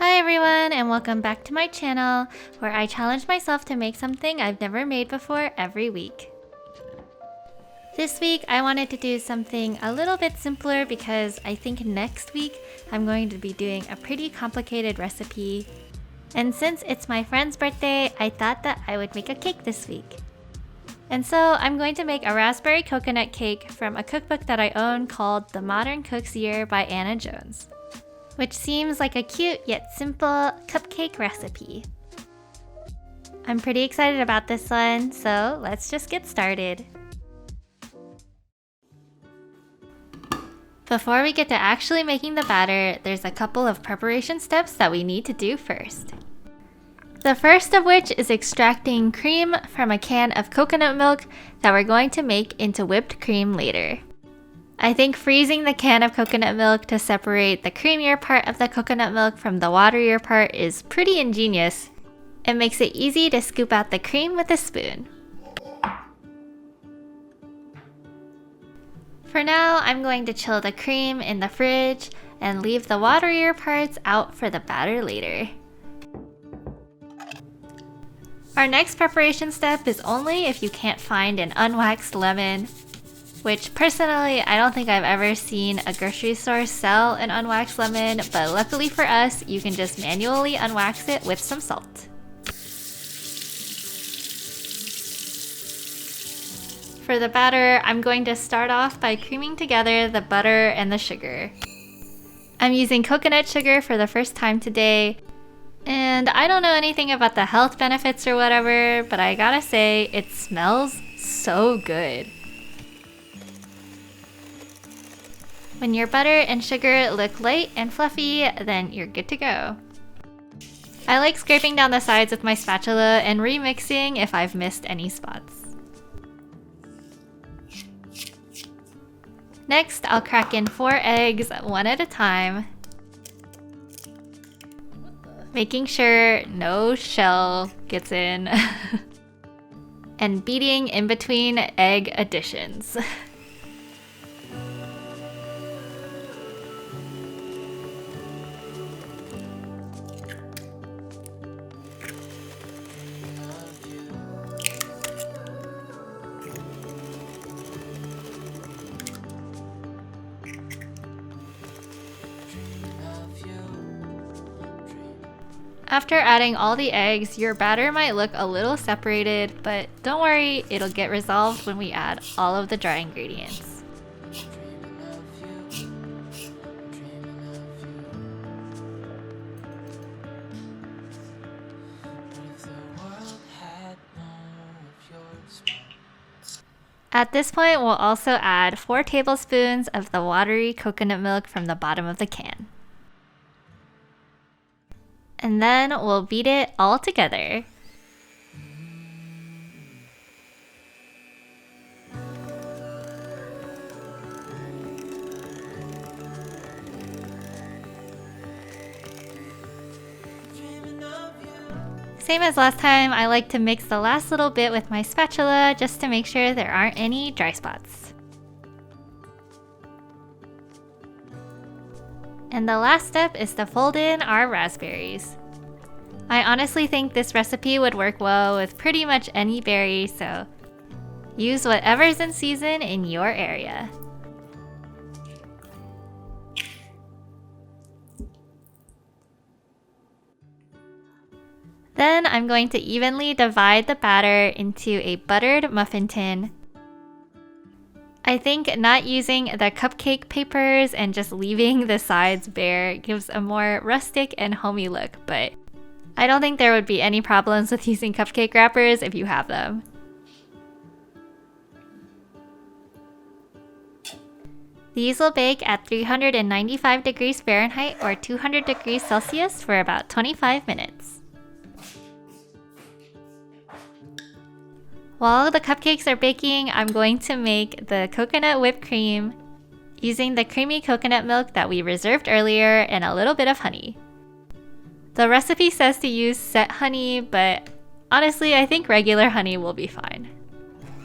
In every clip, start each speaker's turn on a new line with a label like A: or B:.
A: Hi everyone, and welcome back to my channel where I challenge myself to make something I've never made before every week. This week I wanted to do something a little bit simpler because I think next week I'm going to be doing a pretty complicated recipe. And since it's my friend's birthday, I thought that I would make a cake this week. And so I'm going to make a raspberry coconut cake from a cookbook that I own called The Modern Cook's Year by Anna Jones, which seems like a cute yet simple cupcake recipe. I'm pretty excited about this one, so let's just get started. Before we get to actually making the batter, there's a couple of preparation steps that we need to do first. The first of which is extracting cream from a can of coconut milk that we're going to make into whipped cream later. I think freezing the can of coconut milk to separate the creamier part of the coconut milk from the waterier part is pretty ingenious. It makes it easy to scoop out the cream with a spoon. For now, I'm going to chill the cream in the fridge and leave the waterier parts out for the batter later. Our next preparation step is only if you can't find an unwaxed lemon, which personally I don't think I've ever seen a grocery store sell an unwaxed lemon, but luckily for us, you can just manually unwax it with some salt. For the batter, I'm going to start off by creaming together the butter and the sugar. I'm using coconut sugar for the first time today, and I don't know anything about the health benefits or whatever, but I gotta say, it smells so good. When your butter and sugar look light and fluffy, then you're good to go. I like scraping down the sides with my spatula and remixing if I've missed any spots. Next, I'll crack in 4 eggs, one at a time, making sure no shell gets in, and beating in between egg additions. After adding all the eggs, your batter might look a little separated, but don't worry, it'll get resolved when we add all of the dry ingredients. At this point, we'll also add 4 tablespoons of the watery coconut milk from the bottom of the can. And then we'll beat it all together. Same as last time, I like to mix the last little bit with my spatula just to make sure there aren't any dry spots. And the last step is to fold in our raspberries. I honestly think this recipe would work well with pretty much any berry, so use whatever's in season in your area. Then I'm going to evenly divide the batter into a buttered muffin tin. I think not using the cupcake papers and just leaving the sides bare gives a more rustic and homey look, but I don't think there would be any problems with using cupcake wrappers if you have them. These will bake at 395 degrees Fahrenheit or 200 degrees Celsius for about 25 minutes. While the cupcakes are baking, I'm going to make the coconut whipped cream using the creamy coconut milk that we reserved earlier and a little bit of honey. The recipe says to use set honey, but honestly, I think regular honey will be fine.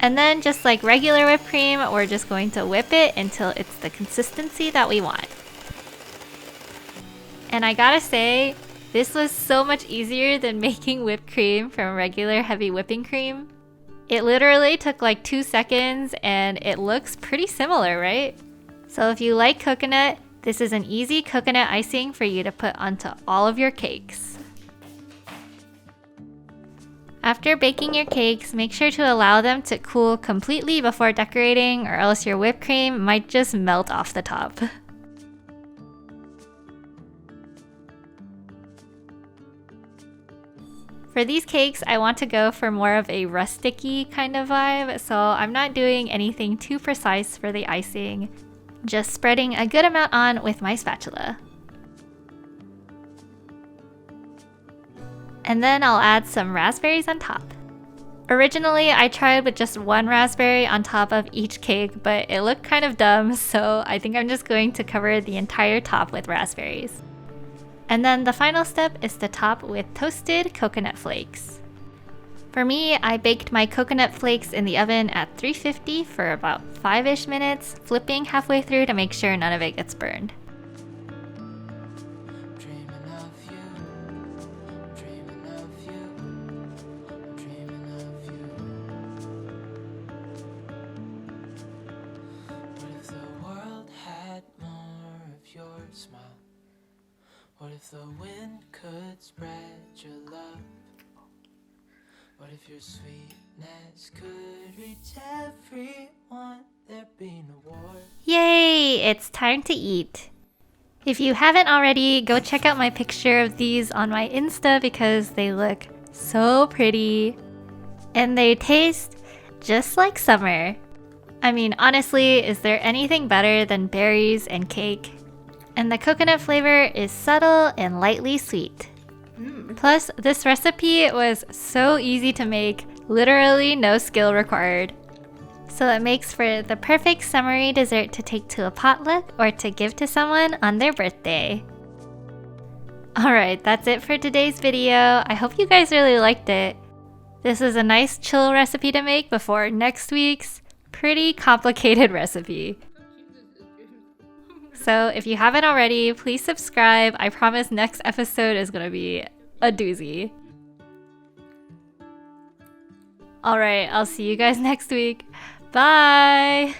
A: And then just like regular whipped cream, we're just going to whip it until it's the consistency that we want. And I gotta say, This was so much easier than making whipped cream from regular heavy whipping cream. It literally took like 2 seconds and it looks pretty similar, right? So if you like coconut, this is an easy coconut icing for you to put onto all of your cakes. After baking your cakes, make sure to allow them to cool completely before decorating, or else your whipped cream might just melt off the top. For these cakes, I want to go for more of a rustic-y kind of vibe, so I'm not doing anything too precise for the icing, just spreading a good amount on with my spatula. And then I'll add some raspberries on top. Originally, I tried with just 1 raspberry on top of each cake, but it looked kind of dumb, so I think I'm just going to cover the entire top with raspberries. And then the final step is to top with toasted coconut flakes. For me, I baked my coconut flakes in the oven at 350 for about 5-ish minutes, flipping halfway through to make sure none of it gets burned.
B: What if the wind could spread your love? What if your sweetness could reach everyone? There'd be no war.
A: Yay! It's time to eat. If you haven't already, go check out my picture of these on my Insta because they look so pretty. And they taste just like summer. I mean, honestly, is there anything better than berries and cake? And the coconut flavor is subtle and lightly sweet. Plus, this recipe was so easy to make, literally no skill required. So it makes for the perfect summery dessert to take to a potluck or to give to someone on their birthday. Alright, that's it for today's video. I hope you guys really liked it. This is a nice chill recipe to make before next week's pretty complicated recipe. So if you haven't already, please subscribe. I promise next episode is gonna be a doozy. Alright, I'll see you guys next week. Bye!